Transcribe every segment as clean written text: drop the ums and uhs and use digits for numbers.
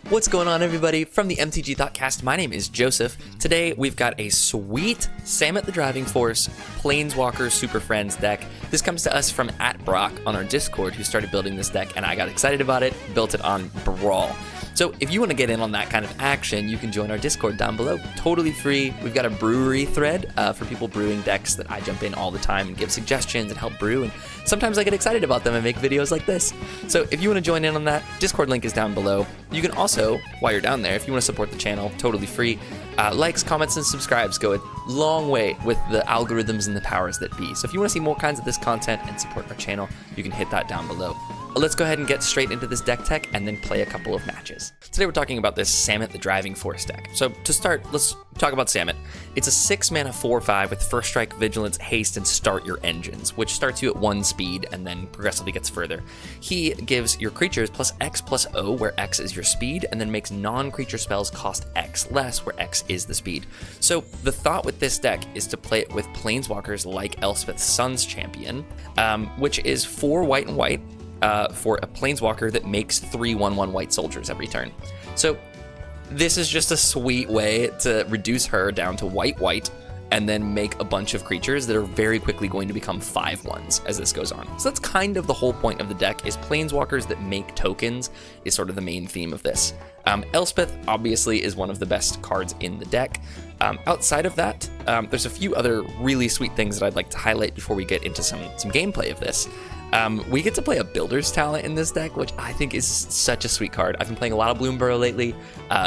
What's going on, everybody? From the MTG Thoughtcast, my name is Joseph. Today, we've got a sweet Samut the Driving Force Planeswalker Super Friends deck. This comes to us from @Brock on our Discord, who started building this deck, and I got excited about it, built it on Brawl. So if you want to get in on that kind of action, you can join our Discord down below. Totally free. We've got a brewery thread for people brewing decks that I jump in all the time and give suggestions and help brew, and sometimes I get excited about them and make videos like this. So if you want to join in on that, Discord link is down below. You can also, while you're down there, if you want to support the channel, totally free, likes, comments, and subscribes go a long way with the algorithms and the powers that be. So if you want to see more kinds of this content and support our channel, you can hit that down below. Let's go ahead and get straight into this deck tech and then play a couple of matches. Today we're talking about this Samut the Driving Force deck. So to start, let's talk about Samut. It's a 6-mana 4/5 with First Strike, Vigilance, Haste, and Start Your Engines, which starts you at 1 speed and then progressively gets further. He gives your creatures +X+O, where X is your speed, and then makes non-creature spells cost X less, where X is the speed. So the thought with this deck is to play it with Planeswalkers like Elspeth's Sun's Champion, which is 4 white and white, for a Planeswalker that makes 3 1/1 white soldiers every turn. So this is just a sweet way to reduce her down to white and then make a bunch of creatures that are very quickly going to become 5/1s as this goes on. So that's kind of the whole point of the deck, is Planeswalkers that make tokens is sort of the main theme of this. Elspeth obviously is one of the best cards in the deck. Outside of that, there's a few other really sweet things that I'd like to highlight before we get into some gameplay of this. We get to play a Builder's Talent in this deck, which I think is such a sweet card. I've been playing a lot of Bloomburrow lately,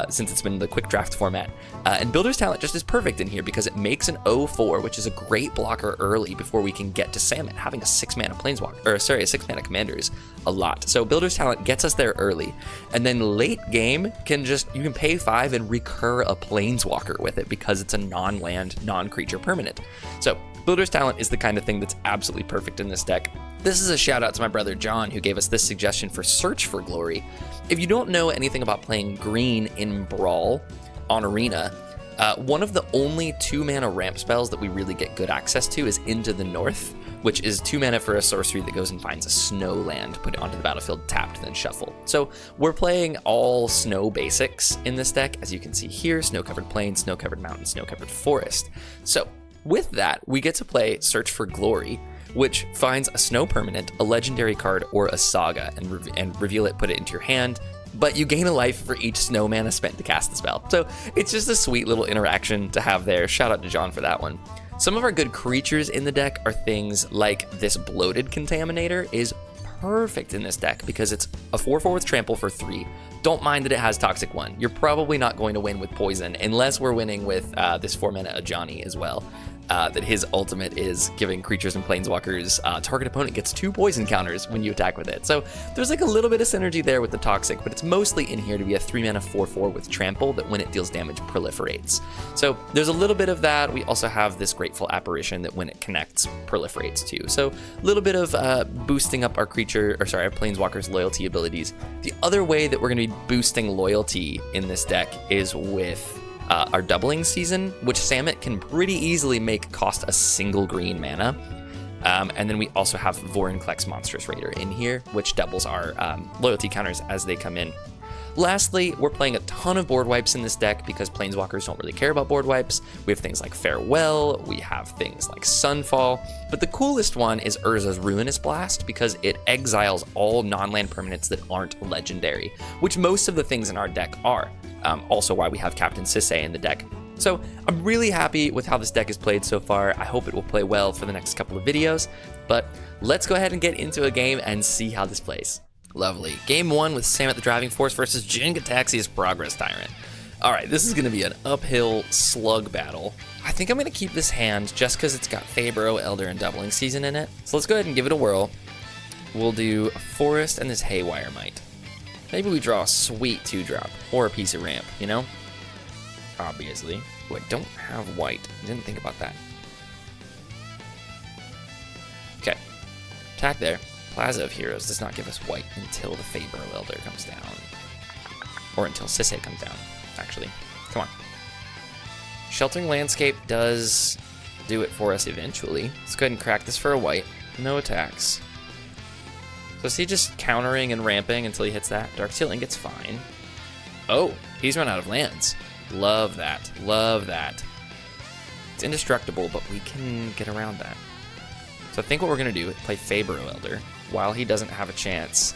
since it's been the quick draft format. And Builder's Talent just is perfect in here because it makes an 0/4, which is a great blocker early before we can get to Samut. Having a 6-mana Planeswalker, or sorry, a 6-mana commander is a lot. So Builder's Talent gets us there early, and then late game you can pay 5 and recur a Planeswalker with it because it's a non-land, non-creature permanent. So Builder's Talent is the kind of thing that's absolutely perfect in this deck. This is a shout out to my brother John, who gave us this suggestion for Search for Glory. If you don't know anything about playing green in Brawl on Arena, one of the only 2-mana ramp spells that we really get good access to is Into the North, which is 2 mana for a sorcery that goes and finds a snow land, put it onto the battlefield, tapped, then shuffle. So we're playing all snow basics in this deck, as you can see here: snow-covered plain, snow-covered mountain, snow-covered forest. So with that, we get to play Search for Glory, which finds a snow permanent, a legendary card, or a saga, and reveal it, put it into your hand, but you gain a life for each snow mana spent to cast the spell. So it's just a sweet little interaction to have there. Shout out to John for that one. Some of our good creatures in the deck are things like this Bloated Contaminator is perfect in this deck because it's a 4/4 with trample for 3. Don't mind that it has Toxic 1. You're probably not going to win with poison unless we're winning with this 4-mana Ajani as well. That his ultimate is giving creatures and planeswalkers, target opponent gets 2 poison counters when you attack with it. So there's like a little bit of synergy there with the Toxic, but it's mostly in here to be a 3-mana 4/4 with trample that when it deals damage proliferates. So there's a little bit of that. We also have this Grateful Apparition that when it connects proliferates too. So a little bit of boosting up our our planeswalker's loyalty abilities. The other way that we're going to be boosting loyalty in this deck is with our doubling season, which Samut can pretty easily make cost a single green mana. And then we also have Vorinclex Monstrous Raider in here, which doubles our loyalty counters as they come in. Lastly, we're playing a ton of board wipes in this deck because Planeswalkers don't really care about board wipes. We have things like Farewell, we have things like Sunfall, but the coolest one is Urza's Ruinous Blast because it exiles all non-land permanents that aren't legendary, which most of the things in our deck are. Also why we have Captain Sisay in the deck. So I'm really happy with how this deck is played so far. I hope it will play well for the next couple of videos, but let's go ahead and get into a game and see how this plays. Lovely. Game 1 with Samut the Driving Force versus Jin-Gitaxias Progress Tyrant. All right, this is going to be an uphill slug battle. I think I'm going to keep this hand just because it's got Fabro, Elder, and Doubling Season in it. So let's go ahead and give it a whirl. We'll do a Forest and this Haywire Might. Maybe we draw a sweet 2-drop or a piece of ramp, you know? Obviously. Oh, I don't have white. I didn't think about that. Okay. Attack there. Plaza of Heroes does not give us white until the Fabro Elder comes down. Or until Sisay comes down, actually. Come on. Sheltering Landscape does do it for us eventually. Let's go ahead and crack this for a white. No attacks. So is he just countering and ramping until he hits that? Dark Seal Inget's fine. Oh, he's run out of lands. Love that. Love that. It's indestructible, but we can get around that. So I think what we're going to do is play Fabro Elder while he doesn't have a chance.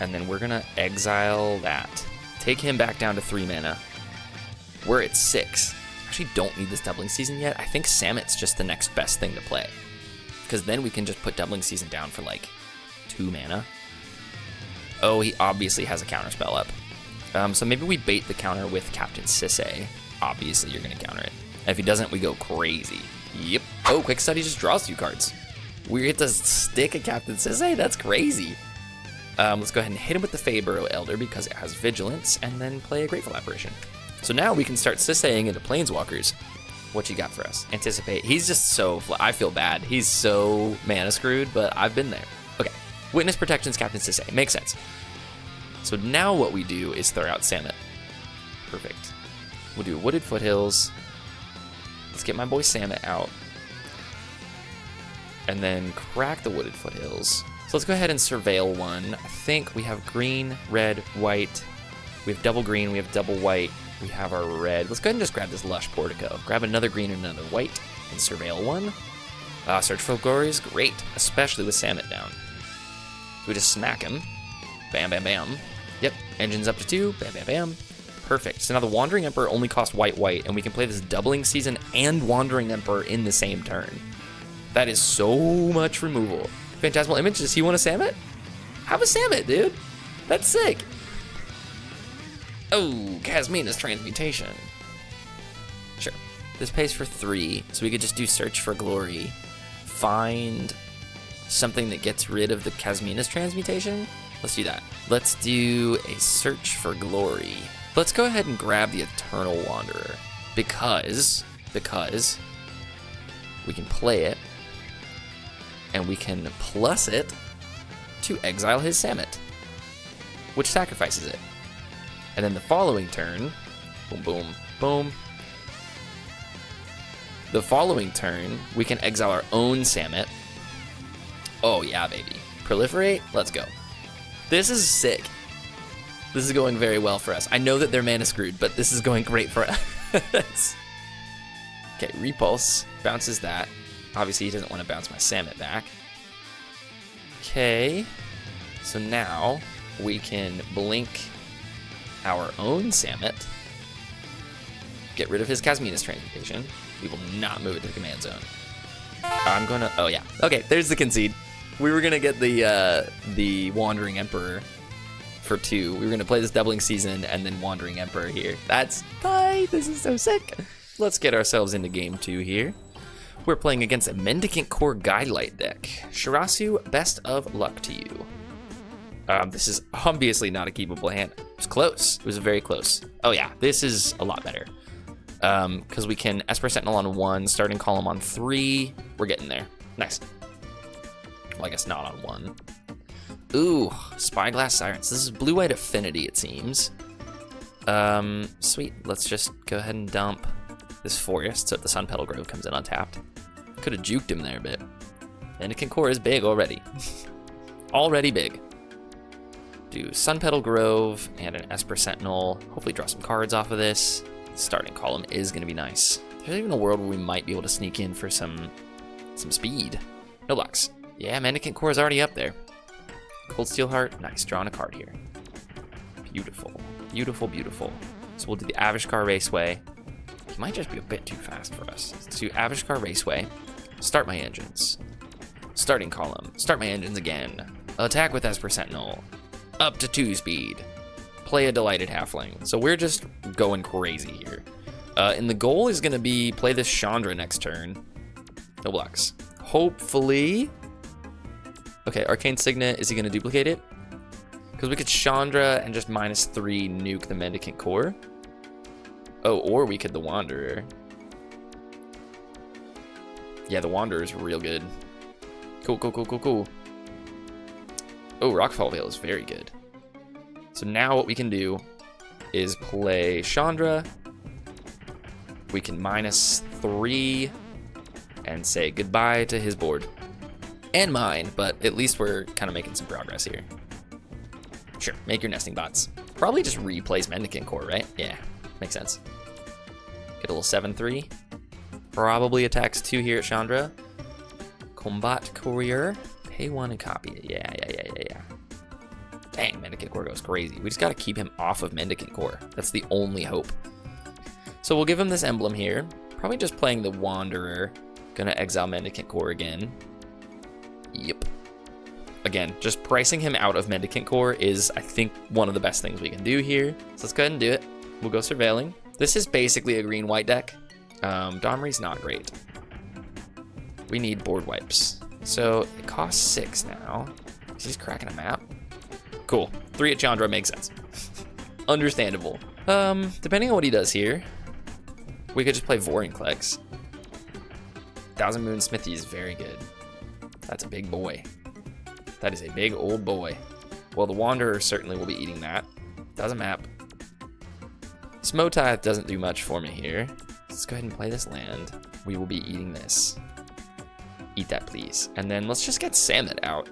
And then we're going to exile that. Take him back down to 3 mana. We're at 6. Actually don't need this Doubling Season yet. I think Samut's just the next best thing to play. Because then we can just put Doubling Season down for like 2 mana. Oh, he obviously has a counterspell up. So maybe we bait the counter with Captain Sisay. Obviously you're going to counter it. If he doesn't, we go crazy. Yep. Oh, Quick Study just draws 2 cards. We get to stick a Captain Sisay? That's crazy. Let's go ahead and hit him with the Fabro Elder because it has Vigilance, and then play a Grateful Apparition. So now we can start Sisaying into Planeswalkers. What you got for us? Anticipate. He's just so... I feel bad. He's so mana screwed, but I've been there. Okay. Witness Protection's Captain Sisay. Makes sense. So now what we do is throw out Samut. Perfect. We'll do Wooded Foothills. Let's get my boy Samut out. And then crack the Wooded Foothills. So let's go ahead and surveil one. I think we have green, red, white. We have double green, we have double white. We have our red. Let's go ahead and just grab this Lush Portico. Grab another green and another white and surveil one. Search for Glory is great, especially with Samut down. So we just smack him. Bam, bam, bam. Yep, engine's up to 2. Bam, bam, bam. Perfect. So now the Wandering Emperor only costs white, white, and we can play this Doubling Season and Wandering Emperor in the same turn. That is so much removal. Phantasmal Image, does he want a Samut? Have a Samut, dude. That's sick. Oh, Kasmina's Transmutation. Sure. This pays for 3, so we could just do Search for Glory. Find something that gets rid of the Kasmina's Transmutation. Let's do that. Let's do a Search for Glory. Let's go ahead and grab the Eternal Wanderer. Because we can play it, and we can plus it to exile his Samut, which sacrifices it. And then the following turn, boom, boom, boom. The following turn, we can exile our own Samut. Oh yeah, baby. Proliferate, let's go. This is sick. This is going very well for us. I know that they're mana screwed, but this is going great for us. Okay, Repulse bounces that. Obviously, he doesn't want to bounce my Samut back. Okay, so now we can blink our own Samut, get rid of his Kasmina's Transmutation. We will not move it to the command zone. I'm gonna, oh yeah, okay, there's the concede. We were gonna get the Wandering Emperor for 2. We were gonna play this Doubling Season and then Wandering Emperor here. That's tight, this is so sick. Let's get ourselves into game 2 here. We're playing against a Mendicant Core Guidelight deck. Shirasu, best of luck to you. This is obviously not a keepable hand. It was close. It was very close. Oh yeah, this is a lot better. Because we can Esper Sentinel on 1, Starting Column on 3. We're getting there. Nice. Well, I guess not on 1. Ooh, Spyglass Sirens. This is blue-white affinity, it seems. Sweet. Let's just go ahead and dump this forest so that the Sun Petal Grove comes in untapped. Could have juked him there a bit. Mendicant Core is big already. Already big. Do Sun Petal Grove and an Esper Sentinel. Hopefully draw some cards off of this. Starting Column is going to be nice. There's even a world where we might be able to sneak in for some speed. No blocks. Yeah, Mendicant Core is already up there. Cold Steel Heart. Nice. Drawing a card here. Beautiful. Beautiful, beautiful. So we'll do the Avishkar Raceway. He might just be a bit too fast for us. Let's do Avishkar Raceway. Start my engines. Starting Column. Start my engines again. Attack with Esper Sentinel. Up to 2 speed. Play a Delighted Halfling. So we're just going crazy here. And the goal is going to be play this Chandra next turn. No blocks. Hopefully. Okay, Arcane Signet. Is he going to duplicate it? Because we could Chandra and just -3 nuke the Mendicant Core. Oh, or we could the Wanderer. Yeah, the Wanderer is real good. Cool, cool, cool, cool, cool. Oh, Rockfall Veil is very good. So now what we can do is play Chandra. We can -3 and say goodbye to his board. And mine, but at least we're kind of making some progress here. Sure, make your nesting bots. Probably just replace Mendicant Core, right? Yeah, makes sense. Get a little 7-3. Probably attacks 2 here at Chandra. Combat Courier. Pay 1 and copy it. Yeah. Dang, Mendicant Core goes crazy. We just got to keep him off of Mendicant Core. That's the only hope. So we'll give him this emblem here. Probably just playing the Wanderer. Gonna exile Mendicant Core again. Yep. Again, just pricing him out of Mendicant Core is, I think, one of the best things we can do here. So let's go ahead and do it. We'll go Surveilling. This is basically a green-white deck. Domri's not great. We need board wipes. So it costs 6 now. He's cracking a map. Cool. 3 at Chandra makes sense. Understandable. Depending on what he does here, we could just play Vorinclex. Thousand Moon Smithy is very good. That's a big boy. That is a big old boy. Well, the Wanderer certainly will be eating that. Doesn't map. Smotithe doesn't do much for me here. Let's go ahead and play this land. We will be eating this. Eat that, please. And then let's just get Samut out.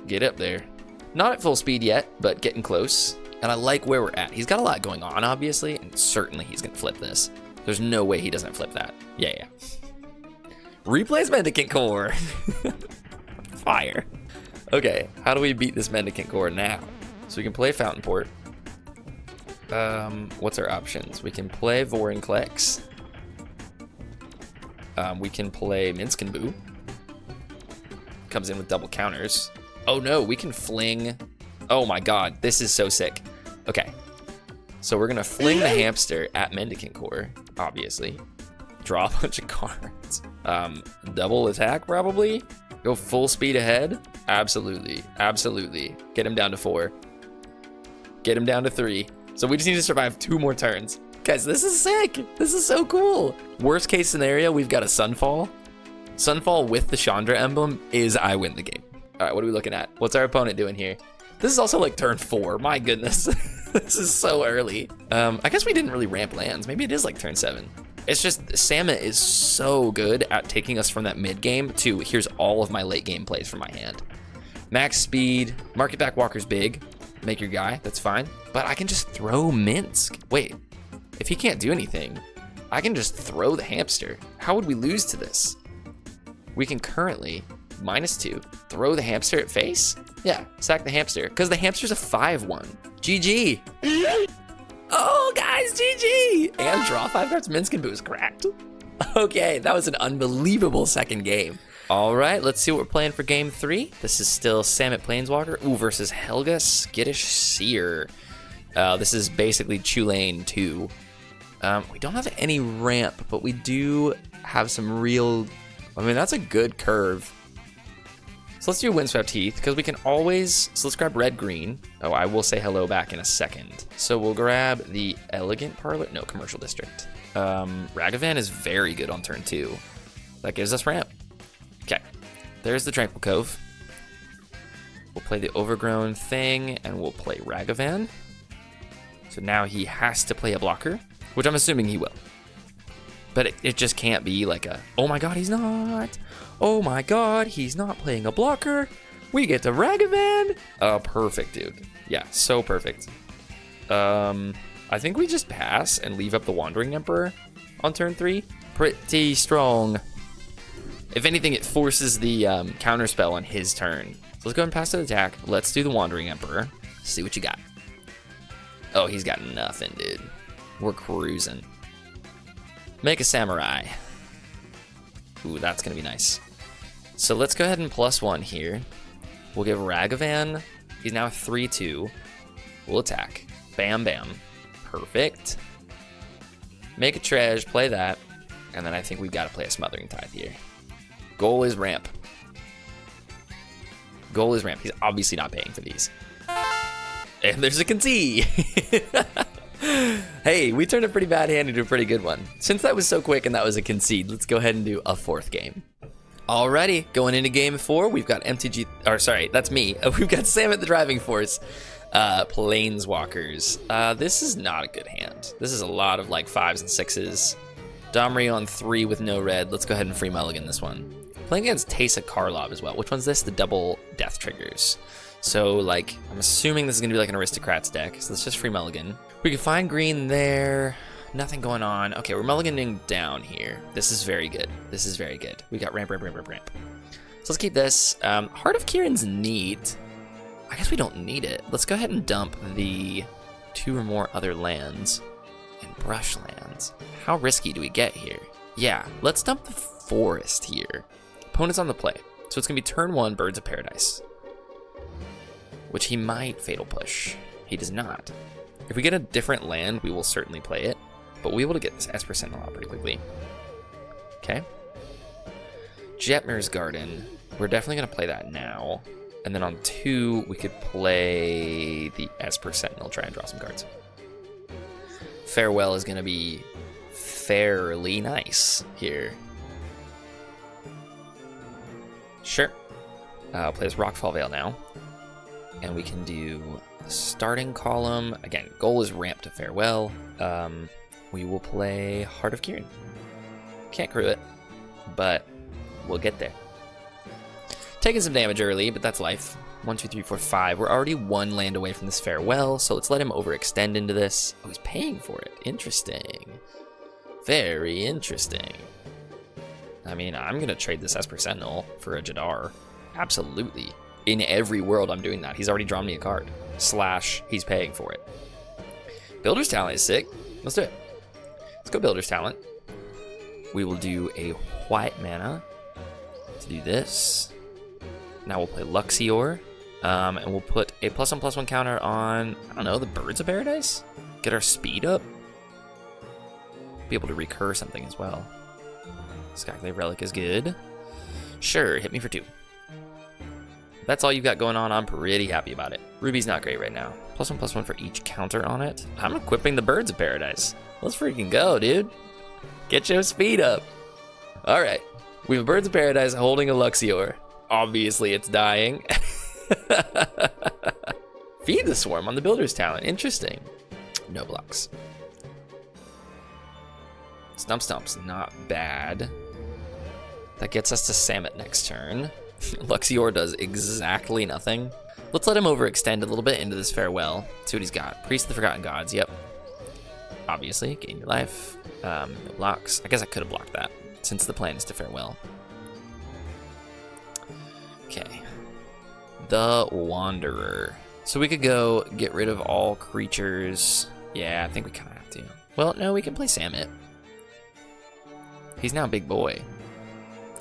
Get up there. Not at full speed yet, but getting close. And I like where we're at. He's got a lot going on, obviously, and certainly he's going to flip this. There's no way he doesn't flip that. Yeah. Replace Mendicant Core. Fire. Okay, how do we beat this Mendicant Core now? So we can play Fountain Port. What's our options? We can play Vorinclex. We can play Minsk and Boo. Comes in with double counters. Oh no, we can fling. Oh my god, this is so sick. Okay, so we're gonna fling the hamster at Mendicant Core, obviously. Draw a bunch of cards. Double attack probably. Go full speed ahead. Absolutely. Get him down to 4. Get him down to 3. So we just need to survive 2 more turns. Guys, this is sick. This is so cool. Worst case scenario, we've got a Sunfall. Sunfall with the Chandra emblem is I win the game. All right, what are we looking at? What's our opponent doing here? This is also like turn 4. My goodness. This is so early. I guess we didn't really ramp lands. Maybe it is like turn 7. It's just Samut is so good at taking us from that mid game to here's all of my late game plays from my hand. Max speed, Market Back Walker's big. Make your guy, that's fine. But I can just throw Minsk. Wait, if he can't do anything, I can just throw the hamster. How would we lose to this? We can currently, -2, throw the hamster at face? Yeah, sack the hamster, because the hamster's a 5/1. GG. Oh, guys, GG. And draw 5 cards. Minsk and Boo is cracked. Okay, that was an unbelievable second game. All right, let's see what we're playing for game 3. This is still Samut Planeswalker versus Helga Skittish Seer. This is basically Tulane 2. We don't have any ramp, but we do have some real... I mean, that's a good curve. So let's do Windswept Heath, because we can always... So let's grab red-green. Oh, I will say hello back in a second. So we'll grab the Elegant Parlor. No, Commercial District. Ragavan is very good on turn 2. That gives us ramp. Okay, there's the Tranquil Cove. We'll play the Overgrown thing, and we'll play Ragavan. So now he has to play a blocker, which I'm assuming he will. But it just can't be like a, oh my god, he's not. Oh my god, he's not playing a blocker. We get to Ragavan. Perfect, dude. Yeah, so perfect. I think we just pass and leave up the Wandering Emperor on turn 3. Pretty strong. If anything, it forces the counterspell on his turn. So let's go ahead and pass to the attack. Let's do the Wandering Emperor. See what you got. Oh, he's got nothing, dude. We're cruising. Make a Samurai. Ooh, that's going to be nice. So let's go ahead and +1 here. We'll give Ragavan. He's now 3/2. We'll attack. Bam, bam. Perfect. Make a Treasure, play that. And then I think we've got to play a Smothering Tithe here. Goal is ramp. Goal is ramp. He's obviously not paying for these. And there's a concede. Hey, we turned a pretty bad hand into a pretty good one. Since that was so quick and that was a concede, let's go ahead and do a 4th game. Alrighty, going into game 4, we've got MTG, or sorry, that's me. We've got Samut the Driving Force, Planeswalkers. This is not a good hand. This is a lot of like 5s and 6s. Domri on 3 with no red. Let's go ahead and free mulligan this one. Playing against Teysa Karlov as well. Which one's this? The double death triggers. So, like, I'm assuming this is going to be like an Aristocrats deck. So let's just free mulligan. We can find green there. Nothing going on. Okay, we're mulliganing down here. This is very good. This is very good. We got ramp. So let's keep this. Heart of Kieran's neat. I guess we don't need it. Let's go ahead and dump the 2 or more other lands and brush lands. How risky do we get here? Yeah, let's dump the forest here. Opponent's on the play. So it's going to be turn 1, Birds of Paradise. Which he might Fatal Push. He does not. If we get a different land, we will certainly play it. But we'll be able to get this Esper Sentinel out pretty quickly. Okay. Jetmir's Garden. We're definitely going to play that now. And then on 2, we could play the Esper Sentinel, try and draw some cards. Farewell is going to be fairly nice here. Sure. Play this Rockfall Vale now. And we can do the starting column. Again, goal is ramp to Farewell. We will play Heart of Kieran. Can't crew it, but we'll get there. Taking some damage early, but that's life. 1, 2, 3, 4, 5. We're already 1 land away from this Farewell, so let's let him overextend into this. Oh, he's paying for it. Interesting. Very interesting. I mean, I'm going to trade this Esper Sentinel for a Jadar. Absolutely. In every world, I'm doing that. He's already drawn me a card. / he's paying for it. Builder's Talent is sick. Let's do it. Let's go Builder's Talent. We will do a white mana to do this. Now we'll play Luxior. And we'll put a +1/+1 counter on, I don't know, the Birds of Paradise? Get our speed up. Be able to recur something as well. Skyclave Relic is good. Sure, hit me for 2. That's all you've got going on. I'm pretty happy about it. Ruby's not great right now. +1/+1 for each counter on it. I'm equipping the Birds of Paradise. Let's freaking go, dude. Get your speed up. All right. We have Birds of Paradise holding a Luxior. Obviously, it's dying. Feed the Swarm on the Builder's Talent. Interesting. No blocks. Stump's not bad. That gets us to Samut next turn. Luxior does exactly nothing. Let's let him overextend a little bit into this Farewell. See what he's got. Priest of the Forgotten Gods, yep. Obviously, gain your life. No blocks. I guess I could have blocked that, since the plan is to Farewell. Okay. The Wanderer. So we could go get rid of all creatures. Yeah, I think we kind of have to. Well, no, we can play Samut. He's now a big boy.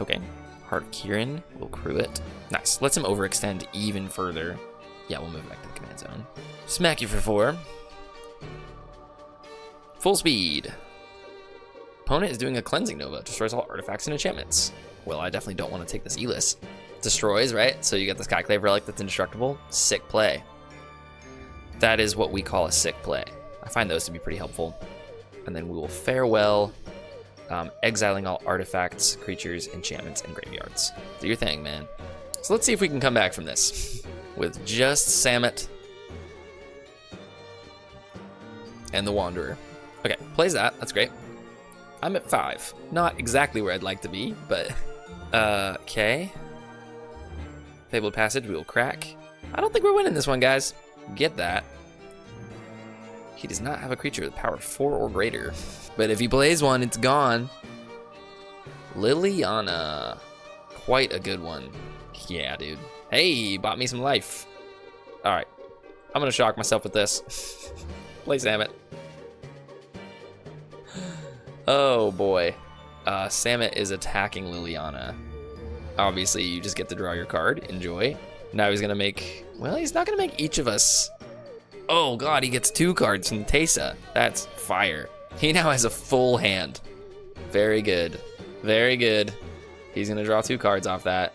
Okay. Heart of Kieran. We'll crew it. Nice. Let's him overextend even further. Yeah, we'll move back to the command zone. Smack you for 4. Full speed. Opponent is doing a Cleansing Nova. Destroys all artifacts and enchantments. Well, I definitely don't want to take this Elis. Destroys, right? So you get this Skyclave Relic that's indestructible. Sick play. That is what we call a sick play. I find those to be pretty helpful. And then we will Farewell, exiling all artifacts, creatures, enchantments, and graveyards. Do your thing, man. So let's see if we can come back from this with just Samut and the Wanderer. Okay, plays that. That's great. I'm at 5. Not exactly where I'd like to be, but okay. Fabled Passage, we will crack. I don't think we're winning this one, guys. Get that. He does not have a creature with power 4 or greater. But if he plays one, it's gone. Liliana. Quite a good one. Yeah, dude. Hey, bought me some life. All right. I'm going to shock myself with this. Play Samut. Oh, boy. Samut is attacking Liliana. Obviously, you just get to draw your card. Enjoy. Now he's going to make... Well, he's not going to make each of us... Oh, God, he gets 2 cards from Teysa. That's fire. He now has a full hand. Very good. Very good. He's going to draw 2 cards off that.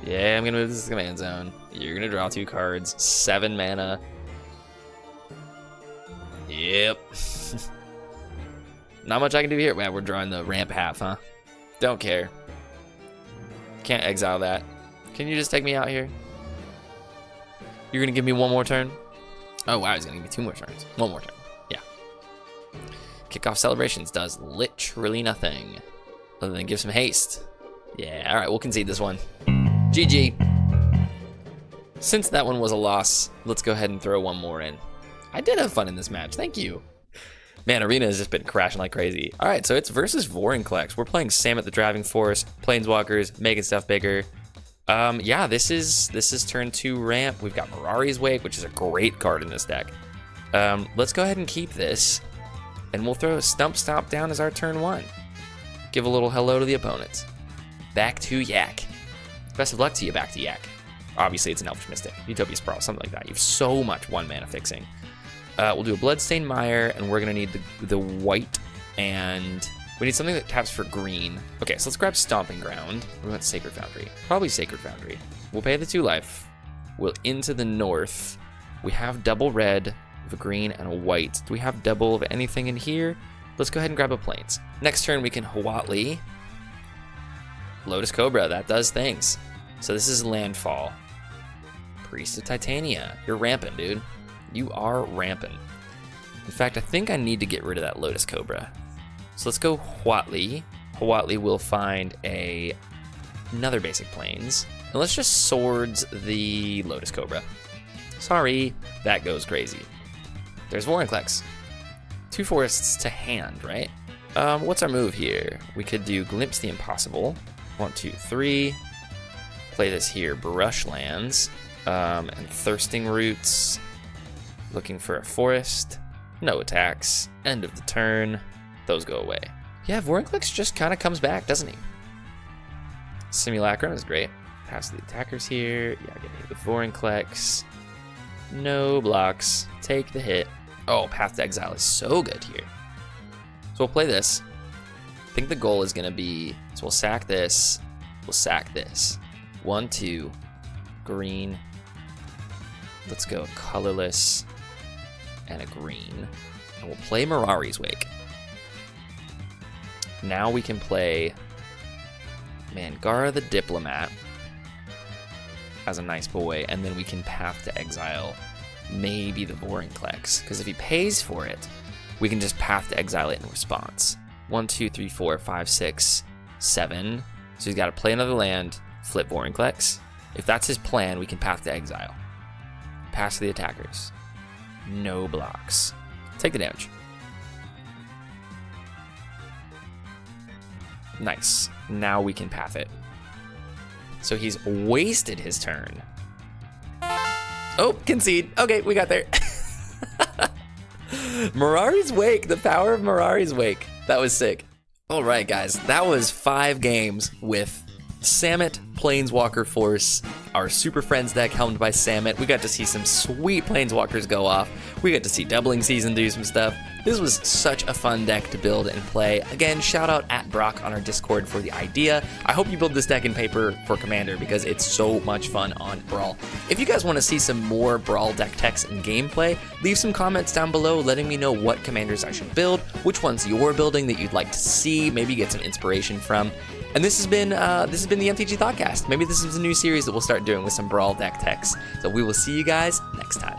Yeah, I'm going to move this to command zone. You're going to draw 2 cards. 7 mana. Yep. Not much I can do here. Wow, we're drawing the ramp half, huh? Don't care. Can't exile that. Can you just take me out here? You're going to give me 1 more turn? Oh, wow, he's going to give me 2 more turns. 1 more turn. Yeah. Kickoff Celebrations does literally nothing other than give some haste. Yeah, all right, we'll concede this one. GG. Since that one was a loss, let's go ahead and throw one more in. I did have fun in this match, thank you. Man, Arena has just been crashing like crazy. All right, so it's versus Vorinclex. We're playing Samut the Driving Force, Planeswalkers, making stuff bigger. Yeah, this is turn 2 ramp. We've got Mirari's Wake, which is a great card in this deck. Let's go ahead and keep this, and we'll throw a Stump Stomp down as our turn 1. Give a little hello to the opponents. Back to Yak. Best of luck to you, back to Yak. Obviously, it's an Elvish Mystic, Utopia Sprawl, something like that. You have so much 1-mana fixing. We'll do a Bloodstained Mire, and we're gonna need the white, and we need something that taps for green. Okay, so let's grab Stomping Ground. We want Sacred Foundry. Probably Sacred Foundry. We'll pay the 2 life. We'll into the north. We have double red, a green, and a white. Do we have double of anything in here? Let's go ahead and grab a Plains. Next turn, we can Huatli. Lotus Cobra, that does things. So this is Landfall. Priest of Titania. You're rampant, dude. You are rampant. In fact, I think I need to get rid of that Lotus Cobra. So let's go Huatli. Huatli will find another basic Plains. And let's just Swords the Lotus Cobra. Sorry, that goes crazy. There's Vorinclex. 2 forests to hand, right? What's our move here? We could do Glimpse the Impossible. 1, 2, 3. Play this here, Brushlands. And Thirsting Roots. Looking for a forest. No attacks. End of the turn. Those go away. Yeah, Vorinclex just kind of comes back, doesn't he? Simulacrum is great. Pass the attackers here. Yeah, get hit with Vorinclex. No blocks. Take the hit. Oh, Path to Exile is so good here. So we'll play this. I think the goal is going to be, so we'll sack this. We'll sack this. 1, 2. Green. Let's go colorless. And a green. And we'll play Mirari's Wake. Now we can play Mangara the Diplomat as a nice boy, and then we can Path to Exile maybe the Vorinclex, because if he pays for it, we can just Path to Exile it in response. 1, 2, 3, 4, 5, 6, 7. So he's got to play another land, flip Vorinclex. If that's his plan, we can Path to Exile. Pass to the attackers. No blocks. Take the damage. Nice. Now we can path it. So he's wasted his turn. Oh, concede. Okay, we got there. Mirari's Wake, the power of Mirari's Wake. That was sick. All right, guys, that was 5 games with Samut Planeswalker Force, our Super Friends deck helmed by Samut. We got to see some sweet Planeswalkers go off. We got to see Doubling Season do some stuff. This was such a fun deck to build and play. Again, shout out at Brock on our Discord for the idea. I hope you build this deck in paper for Commander because it's so much fun on Brawl. If you guys want to see some more Brawl deck techs and gameplay, leave some comments down below letting me know what Commanders I should build, which ones you're building that you'd like to see, maybe get some inspiration from. And this has been the MTG Thoughtcast. Maybe this is a new series that we'll start doing with some Brawl deck techs. So we will see you guys next time.